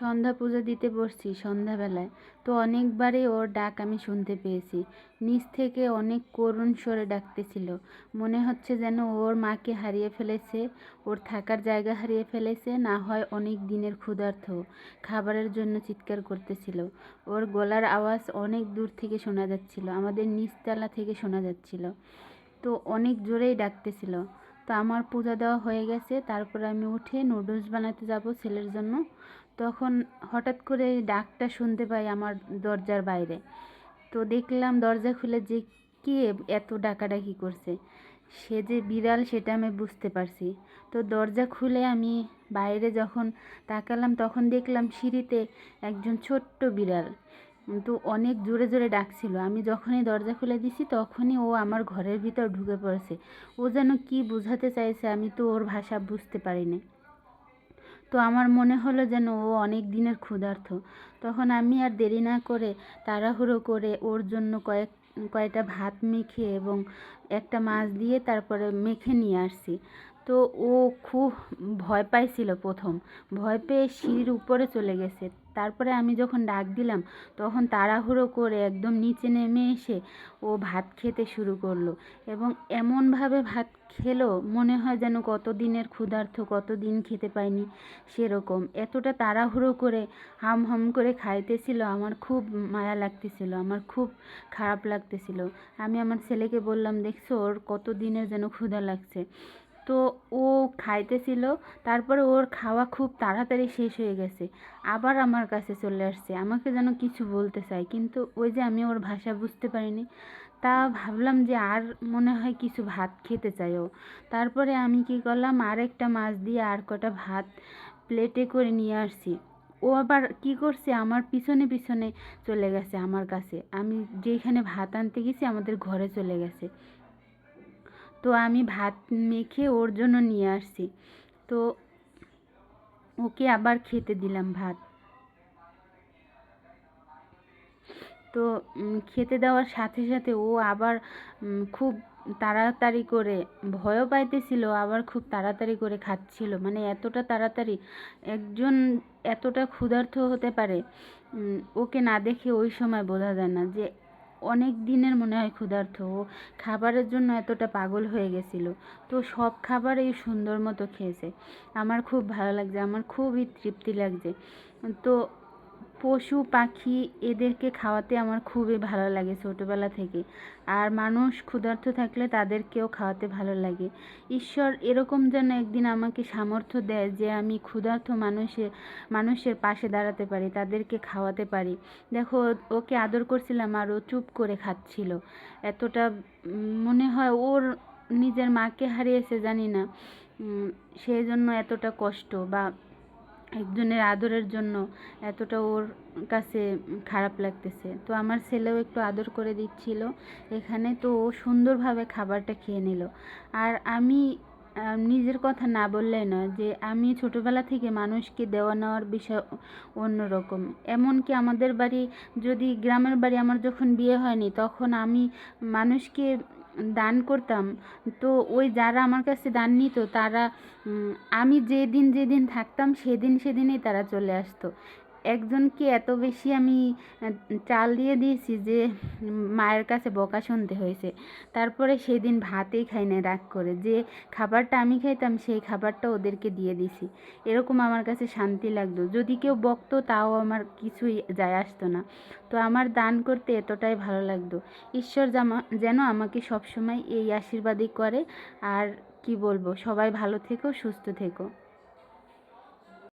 সন্ধ্যা পুজো দিতে বসছি সন্ধ্যাবেলায়, তো অনেকবারই ওর ডাক আমি শুনতে পেয়েছি। নিচ থেকে অনেক করুণ স্বরে ডাকতেছিল। মনে হচ্ছে যেন ওর মাকে হারিয়ে ফেলেছে, ওর থাকার জায়গা হারিয়ে ফেলেছে, না হয় অনেক দিনের ক্ষুধার্ত খাবারের জন্য চিৎকার করতেছিল। ওর গলার আওয়াজ অনেক দূর থেকে শোনা যাচ্ছিল, আমাদের নিচতলা থেকে শোনা যাচ্ছিল। তো অনেক জোরেই ডাকতেছিল। তো আমার পূজা দেওয়া হয়ে গেছে, তারপর আমি উঠে নুডলস বানাতে যাব ছেলের জন্য। তখন হঠাৎ করে ডাকটা শুনতে পাই আমার দরজার বাইরে। তো দেখলাম দরজা খুলে যে কে এত ডাকাডাকি করছে, সে যে বিড়াল সেটা আমি বুঝতে পারছি। তো দরজা খুলে আমি বাইরে যখন তাকালাম তখন দেখলাম সিঁড়িতে একজন ছোট্ট বিড়াল। তো অনেক জোরে জোরে ডাকছিল। আমি যখনই দরজা খুলে দিছি তখনই ও আমার ঘরের ভিতর ঢুকে পড়েছে। ও যেন কি বোঝাতে চাইছে আমি তো ওর ভাষা বুঝতে পারিনি। তো আমার মনে হলো যেন ও অনেক দিনের ক্ষুধার্ত। তখন আমি আর দেরি না করে তাড়াহুড়ো করে ওর জন্য কয়েকটা ভাত মেখে এবং একটা মাছ দিয়ে তারপরে মেখে নিয়ে আসছি। তো ও খুব ভয় পাইছিল প্রথম, ভয় পেয়ে সিঁড়ির উপরে চলে গেছে। তারপরে আমি যখন ডাক দিলাম তখন তাড়াহুড়ো করে একদম নিচে নেমে এসে ও ভাত খেতে শুরু করলো এবং এমনভাবে ভাত খেলো মনে হয় যেন কতদিনের ক্ষুধার্ত, কতদিন খেতে পায়নি সেরকম। এতটা তাড়াহুড়ো করে হাম হাম করে খাইতেছিল, আমার খুব মায়া লাগতেছিল, আমার খুব খারাপ লাগতেছিল। আমি আমার ছেলেকে বললাম, দেখছো ওর কত দিনের যেন ক্ষুধা লাগছে। তো ও খাইতেছিল, তারপরে ওর খাওয়া খুব তাড়াতাড়ি শেষ হয়ে গেছে। আবার আমার কাছে চলে আসছে, আমাকে যেন কিছু বলতে চায়, কিন্তু ওই যে আমি ওর ভাষা বুঝতে পারিনি। তা ভাবলাম যে আর মনে হয় কিছু ভাত খেতে চাই ও। তারপরে আমি কি করলাম, আরেকটা মাছ দিয়ে আর কটা ভাত প্লেটে করে নিয়ে আসছি। ও আবার কি করছে, আমার পিছনে পিছনে চলে গেছে আমার কাছে। আমি যেখানে ভাত আনতে গেছি আমাদের ঘরে চলে গেছে। তো আমি ভাত মেখে ওর জন্য নিয়ে আসছি। তো ওকে আবার খেতে দিলাম ভাত। তো খেতে দেওয়ার সাথে সাথে ও আবার খুব তাড়াতাড়ি করে ভয়ও পাইতেছিল, আবার খুব তাড়াতাড়ি করে খাচ্ছিল। মানে এতটা তাড়াতাড়ি একজন এতটা ক্ষুধার্ত হতে পারে, ওকে না দেখে ওই সময় বোঝা যায় না যে অনেক দিনের মনে হয় ক্ষুধার্ত। ও খাবারের জন্য এতটা পাগল হয়ে গেছিল। তো সব খাবারই সুন্দর মতো খেয়েছে। আমার খুব ভালো লাগছে, আমার খুবই তৃপ্তি লাগছে। তো পশু পাখি এদেরকে খাওয়াতে আমার খুবই ভালো লাগে ছোটোবেলা থেকে। আর মানুষ ক্ষুধার্ত থাকলে তাদেরকেও খাওয়াতে ভালো লাগে। ঈশ্বর এরকম যেন একদিন আমাকে সামর্থ্য দেয় যে আমি ক্ষুধার্ত মানুষের পাশে দাঁড়াতে পারি, তাদেরকে খাওয়াতে পারি। দেখো ওকে আদর করছিলাম আর ও চুপ করে খাচ্ছিল। এতটা মনে হয় ওর নিজের মাকে হারিয়েছে, জানি না সেই জন্য এতটা কষ্ট, বা একজনের আদরের জন্য এতটা ওর কাছে খারাপ লাগতেছে। তো আমার ছেলেও একটু আদর করে দিচ্ছিল এখানে। তো ও সুন্দরভাবে খাবারটা খেয়ে নিল। আর আমি নিজের কথা না বললেই নয় যে আমি ছোটোবেলা থেকে মানুষকে দেওয়া নেওয়ার বিষয় অন্যরকম। এমনকি আমাদের বাড়ি, যদি গ্রামের বাড়ি, আমার যখন বিয়ে হয়নি তখন আমি মানুষকে দান করতাম। তো ওই যারা আমার কাছে দান নিত তারা আমি যেদিন যেদিন থাকতাম সেদিনই তারা চলে আসতো। একজনকে এত বেশি আমি চাল দিয়ে দিয়েছি যে মায়ের কাছে বকা শুনতে হয়েছে। তারপরে সেদিন ভাতই খাই না রাগ করে, যে খাবারটা আমি খাইতাম সেই খাবারটা ওদেরকে দিয়ে দিছি। এরকম আমার কাছে শান্তি লাগতো। যদি কেউ বকতো তাও আমার কিছুই যায় আসতো না। তো আমার দান করতে এতটাই ভালো লাগতো। ঈশ্বর যেন আমাকে সবসময় এই আশীর্বাদই করে। আর কি বলবো, সবাই ভালো থেকো, সুস্থ থেকো।